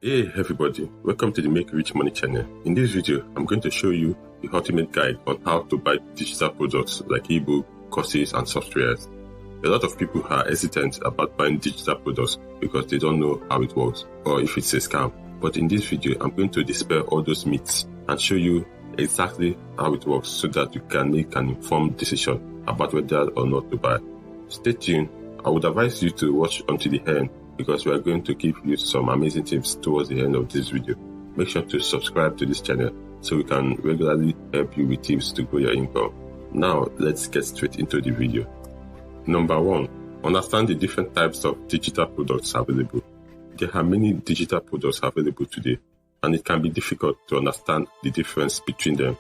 Hey everybody, welcome to the Make Rich Money channel. In this video, I'm going to show you the ultimate guide on how to buy digital products like ebook, courses and softwares. A lot of people are hesitant about buying digital products because they don't know how it works or if it's a scam. But in this video, I'm going to dispel all those myths and show you exactly how it works so that you can make an informed decision about whether or not to buy. Stay tuned. I would advise you to watch until the end because we are going to give you some amazing tips towards the end of this video. Make sure to subscribe to this channel so we can regularly help you with tips to grow your income. Now, let's get straight into the video. Number 1, understand the different types of digital products available. There are many digital products available today, and it can be difficult to understand the difference between them.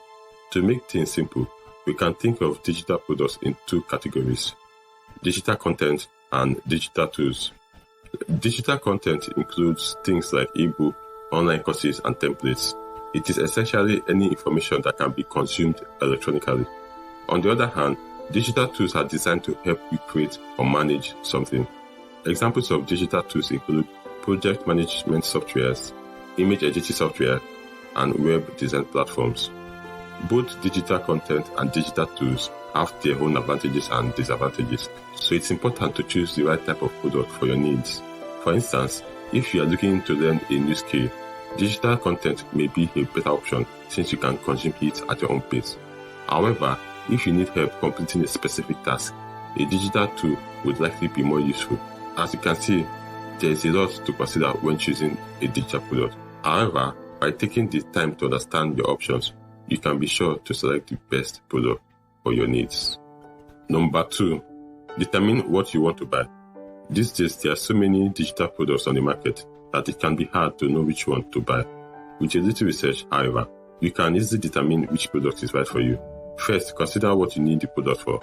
To make things simple, we can think of digital products in two categories: digital content and digital tools. Digital content includes things like ebook, online courses, and templates. It is essentially any information that can be consumed electronically. On the other hand, digital tools are designed to help you create or manage something. Examples of digital tools include project management softwares, image editing software, and web design platforms. Both digital content and digital tools have their own advantages and disadvantages, so it's important to choose the right type of product for your needs. For instance, if you are looking to learn a new skill, digital content may be a better option since you can consume it at your own pace. However, if you need help completing a specific task, a digital tool would likely be more useful. As you can see, there is a lot to consider when choosing a digital product. However, by taking the time to understand your options, you can be sure to select the best product for your needs. Number 2, determine what you want to buy. These days, there are so many digital products on the market that it can be hard to know which one to buy. With a little research, however, you can easily determine which product is right for you. First, consider what you need the product for.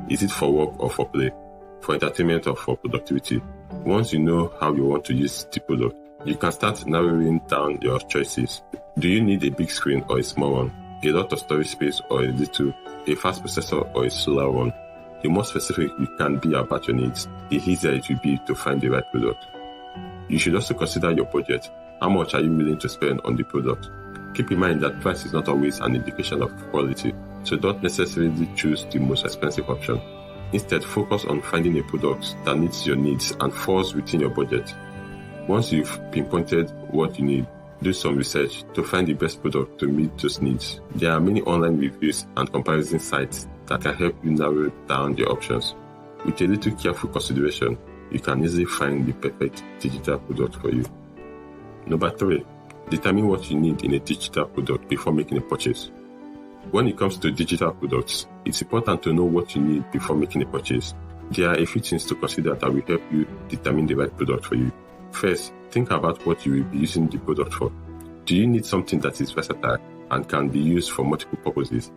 Is it for work or for play? For entertainment or for productivity? Once you know how you want to use the product, you can start narrowing down your choices. Do you need a big screen or a small one? A lot of storage space or a little? A fast processor or a slower one? The more specific you can be about your needs, the easier it will be to find the right product. You should also consider your budget. How much are you willing to spend on the product? Keep in mind that price is not always an indication of quality, so don't necessarily choose the most expensive option. Instead, focus on finding a product that meets your needs and falls within your budget. Once you've pinpointed what you need, do some research to find the best product to meet those needs. There are many online reviews and comparison sites that can help you narrow down your options. With a little careful consideration, you can easily find the perfect digital product for you. Number 3, determine what you need in a digital product before making a purchase. When it comes to digital products, it's important to know what you need before making a purchase. There are a few things to consider that will help you determine the right product for you. First, think about what you will be using the product for. Do you need something that is versatile and can be used for multiple purposes?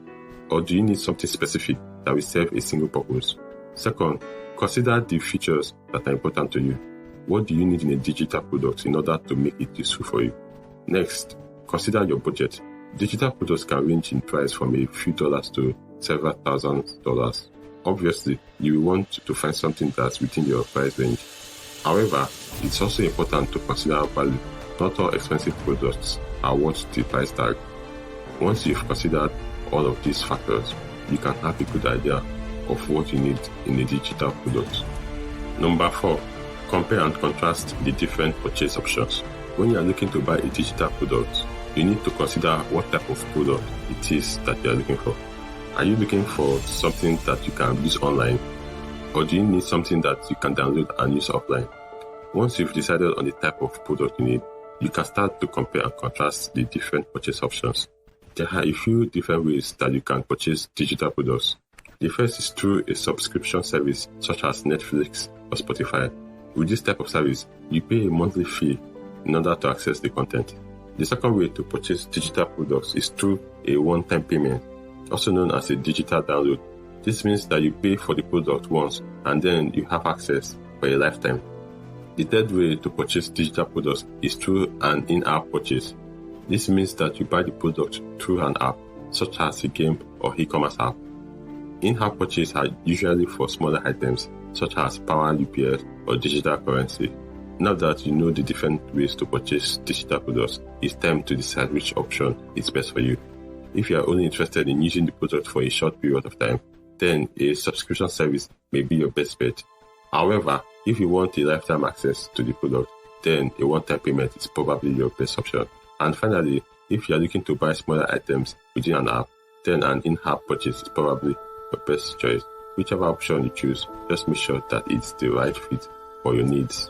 Or do you need something specific that will serve a single purpose? Second, consider the features that are important to you. What do you need in a digital product in order to make it useful for you? Next, consider your budget. Digital products can range in price from a few dollars to several $1,000s. Obviously, you will want to find something that's within your price range. However, it's also important to consider value. Not all expensive products are worth the price tag. Once you've considered all of these factors, you can have a good idea of what you need in a digital product. Number 4, compare and contrast the different purchase options. When you are looking to buy a digital product, you need to consider what type of product it is that you are looking for. Are you looking for something that you can use online? Or do you need something that you can download and use offline? Once you've decided on the type of product you need, you can start to compare and contrast the different purchase options. There are a few different ways that you can purchase digital products. The first is through a subscription service such as Netflix or Spotify. With this type of service, you pay a monthly fee in order to access the content. The second way to purchase digital products is through a one-time payment, also known as a digital download. This means that you pay for the product once and then you have access for a lifetime. The third way to purchase digital products is through an in-app purchase. This means that you buy the product through an app, such as a game or e-commerce app. In-app purchases are usually for smaller items, such as power UPS or digital currency. Now that you know the different ways to purchase digital products, it's time to decide which option is best for you. If you are only interested in using the product for a short period of time, then a subscription service may be your best bet. However, if you want a lifetime access to the product, then a one-time payment is probably your best option. And finally, if you are looking to buy smaller items within an app, then an in-app purchase is probably your best choice. Whichever option you choose, just make sure that it's the right fit for your needs.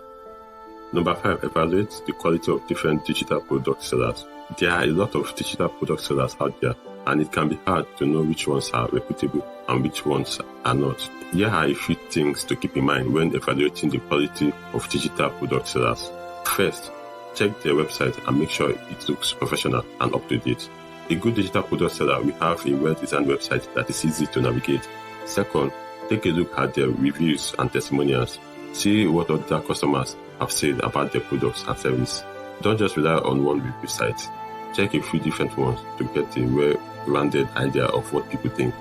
Number 5, evaluate the quality of different digital product sellers. There are a lot of digital product sellers out there, and it can be hard to know which ones are reputable and which ones are not. Here are a few things to keep in mind when evaluating the quality of digital product sellers. First, check their website and make sure it looks professional and up to date. A good digital product seller will have a well-designed website that is easy to navigate. Second, take a look at their reviews and testimonials. See what other customers have said about their products and service. Don't just rely on one review site. Check a few different ones to get a well-rounded idea of what people think.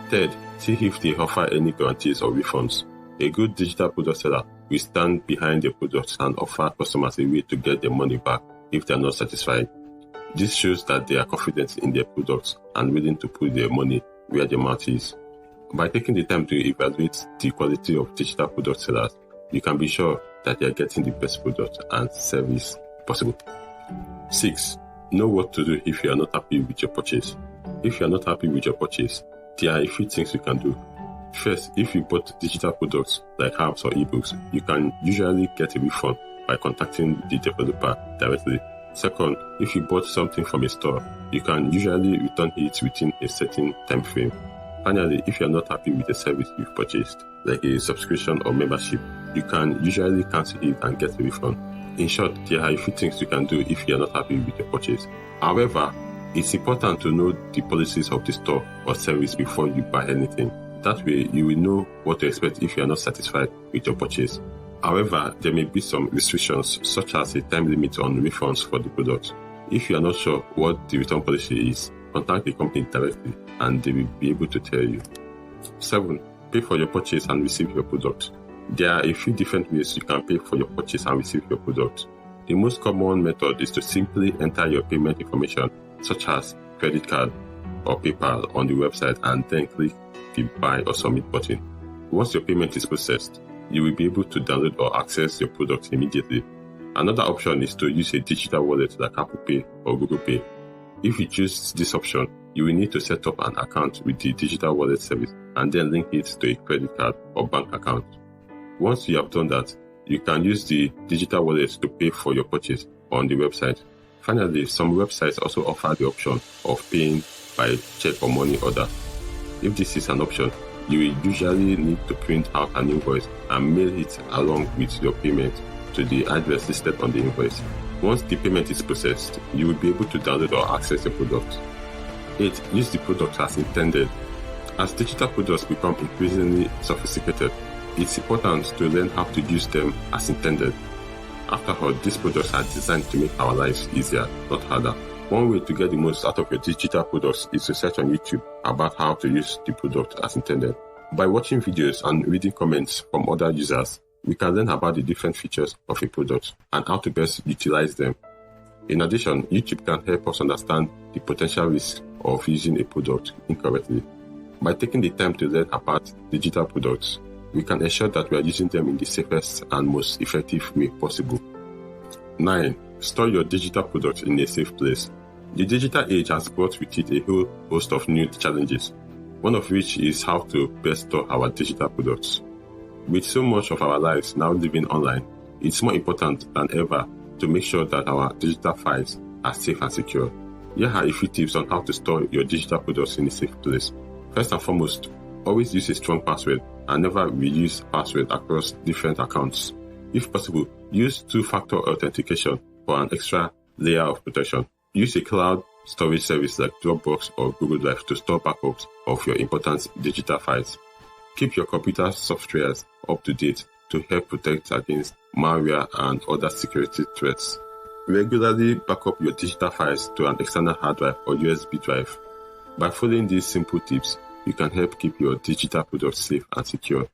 Third, see if they offer any guarantees or refunds. A good digital product seller will stand behind their products and offer customers a way to get their money back if they are not satisfied. This shows that they are confident in their products and willing to put their money where their mouth is. By taking the time to evaluate the quality of digital product sellers, you can be sure that they are getting the best product and service possible. 6. Know what to do if you are not happy with your purchase. If you are not happy with your purchase, there are a few things you can do. First, if you bought digital products like apps or ebooks, you can usually get a refund by contacting the developer directly. Second, if you bought something from a store, you can usually return it within a certain time frame. Finally, if you are not happy with the service you've purchased, like a subscription or membership, you can usually cancel it and get a refund. In short, there are a few things you can do if you are not happy with your purchase. However, it's important to know the policies of the store or service before you buy anything. That way, you will know what to expect if you are not satisfied with your purchase. However, there may be some restrictions, such as a time limit on refunds for the product. If you are not sure what the return policy is, contact the company directly and they will be able to tell you. 7. Pay for your purchase and receive your product. There are a few different ways you can pay for your purchase and receive your product. The most common method is to simply enter your payment information, such as credit card or PayPal, on the website and then click the buy or submit button. Once your payment is processed, you will be able to download or access your product immediately. Another option is to use a digital wallet like Apple Pay or Google Pay. If you choose this option, you will need to set up an account with the digital wallet service and then link it to a credit card or bank account. Once you have done that, you can use the digital wallet to pay for your purchase on the website. Finally, some websites also offer the option of paying by check or money order. If this is an option, you will usually need to print out an invoice and mail it along with your payment to the address listed on the invoice. Once the payment is processed, you will be able to download or access your product. 8. Use the product as intended. As digital products become increasingly sophisticated, it's important to learn how to use them as intended. After all, these products are designed to make our lives easier, not harder. One way to get the most out of your digital products is to search on YouTube about how to use the product as intended. By watching videos and reading comments from other users, we can learn about the different features of a product and how to best utilize them. In addition, YouTube can help us understand the potential risks of using a product incorrectly. By taking the time to learn about digital products, we can ensure that we are using them in the safest and most effective way possible. 9. Store your digital products in a safe place. The digital age has brought with it a whole host of new challenges, one of which is how to best store our digital products. With so much of our lives now living online, it's more important than ever to make sure that our digital files are safe and secure. Here are a few tips on how to store your digital products in a safe place. First and foremost, always use a strong password and never reuse password across different accounts. If possible, use two-factor authentication for an extra layer of protection. Use a cloud storage service like Dropbox or Google Drive to store backups of your important digital files. Keep your computer softwares up to date to help protect against malware and other security threats. Regularly back up your digital files to an external hard drive or USB drive. By following these simple tips, you can help keep your digital products safe and secure.